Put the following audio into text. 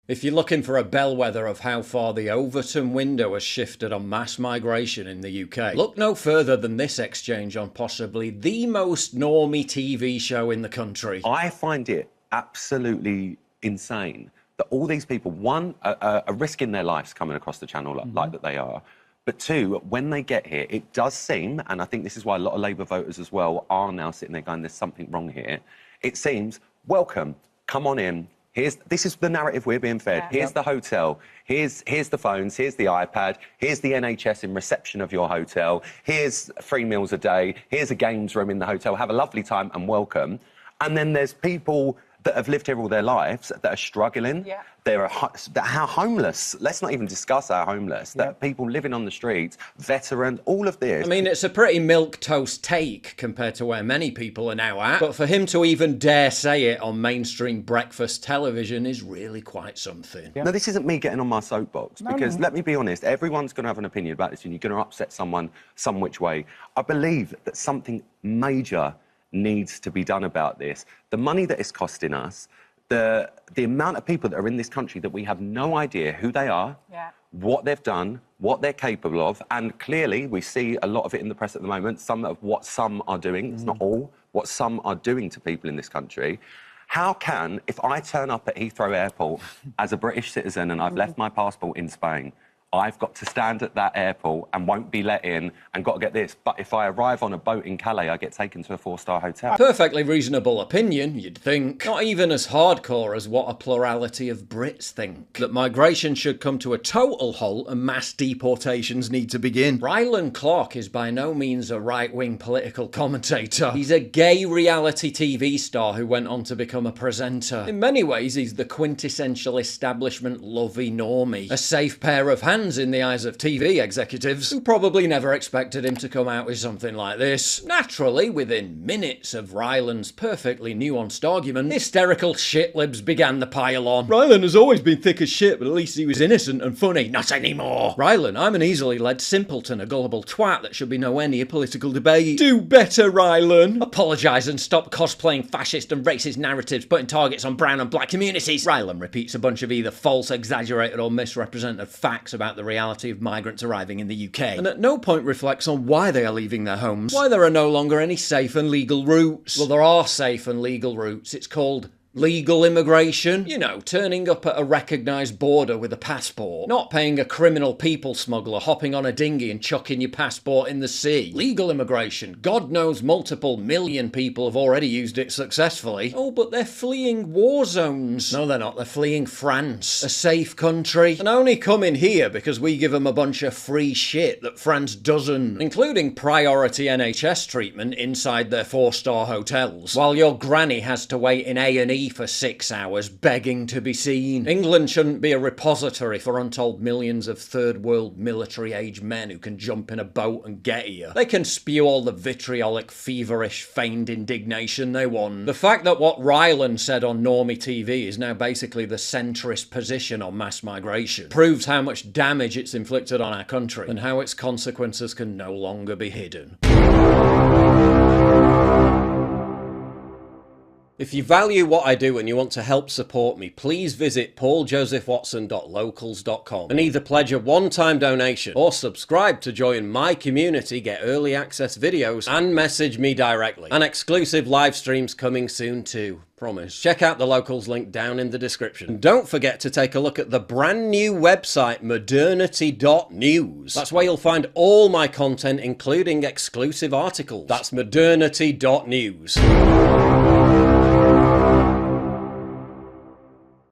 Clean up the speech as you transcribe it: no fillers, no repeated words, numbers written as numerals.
If you're looking for a bellwether of how far the Overton window has shifted on mass migration in the UK, look no further than this exchange on possibly the most normie TV show in the country. I find it absolutely insane that all these people, one, are risking their lives coming across the channel like that they are. But two, when they get here, it does seem, and I think this is why a lot of Labour voters as well are now sitting there going, there's something wrong here. It seems, welcome, come on in. This is the narrative we're being fed. Here's the hotel. Here's the phones. Here's the iPad. Here's the NHS in reception of your hotel. Here's 3 meals a day. Here's a games room in the hotel. Have a lovely time and welcome. And then there's people that have lived here all their lives that are struggling. Yeah. They're homeless. Let's not even discuss our homeless. That are people living on the streets, veterans, all of this. I mean, it's a pretty milquetoast take compared to where many people are now at. But for him to even dare say it on mainstream breakfast television is really quite something. Now, this isn't me getting on my soapbox, because let me be honest, everyone's going to have an opinion about this and you're going to upset someone some which way. I believe that something major needs to be done about this. The money that it's costing us, the amount of people that are in this country that we have no idea who they are, what they've done, what they're capable of, and clearly we see a lot of it in the press at the moment, some of what some are doing, it's not all, what some are doing to people in this country. How can, if I turn up at Heathrow Airport as a British citizen and I've left my passport in Spain, I've got to stand at that airport and won't be let in and got to get this. But if I arrive on a boat in Calais, I get taken to a 4-star hotel. Perfectly reasonable opinion, you'd think. Not even as hardcore as what a plurality of Brits think. That migration should come to a total halt and mass deportations need to begin. Rylan Clark is by no means a right-wing political commentator. He's a gay reality TV star who went on to become a presenter. In many ways, he's the quintessential establishment lovey normie. A safe pair of hands in the eyes of TV executives, who probably never expected him to come out with something like this. Naturally, within minutes of Ryland's perfectly nuanced argument, hysterical shitlibs began the pile-on. Ryland has always been thick as shit, but at least he was innocent and funny. Not anymore. Ryland, I'm an easily led simpleton, a gullible twat that should be nowhere near political debate. Do better, Ryland. Apologise and stop cosplaying fascist and racist narratives, putting targets on brown and black communities. Ryland repeats a bunch of either false, exaggerated or misrepresented facts about the reality of migrants arriving in the UK, and at no point reflects on why they are leaving their homes, why there are no longer any safe and legal routes. Well, there are safe and legal routes. It's called legal immigration. You know, turning up at a recognised border with a passport. Not paying a criminal people smuggler, hopping on a dinghy and chucking your passport in the sea. Legal immigration. God knows multiple million people have already used it successfully. Oh, but they're fleeing war zones. No, they're not. They're fleeing France. A safe country. And only come in here because we give them a bunch of free shit that France doesn't. Including priority NHS treatment inside their 4-star hotels. While your granny has to wait in A&E for 6 hours begging to be seen. England shouldn't be a repository for untold millions of third world military age men who can jump in a boat and get here. They can spew all the vitriolic, feverish, feigned indignation they want. The fact that what Ryland said on Normie TV is now basically the centrist position on mass migration proves how much damage it's inflicted on our country and how its consequences can no longer be hidden. If you value what I do and you want to help support me, please visit pauljosephwatson.locals.com and either pledge a one-time donation or subscribe to join my community, get early access videos, and message me directly. And exclusive live streams coming soon too. Promise. Check out the Locals link down in the description. And don't forget to take a look at the brand new website modernity.news. That's where you'll find all my content, including exclusive articles. That's modernity.news.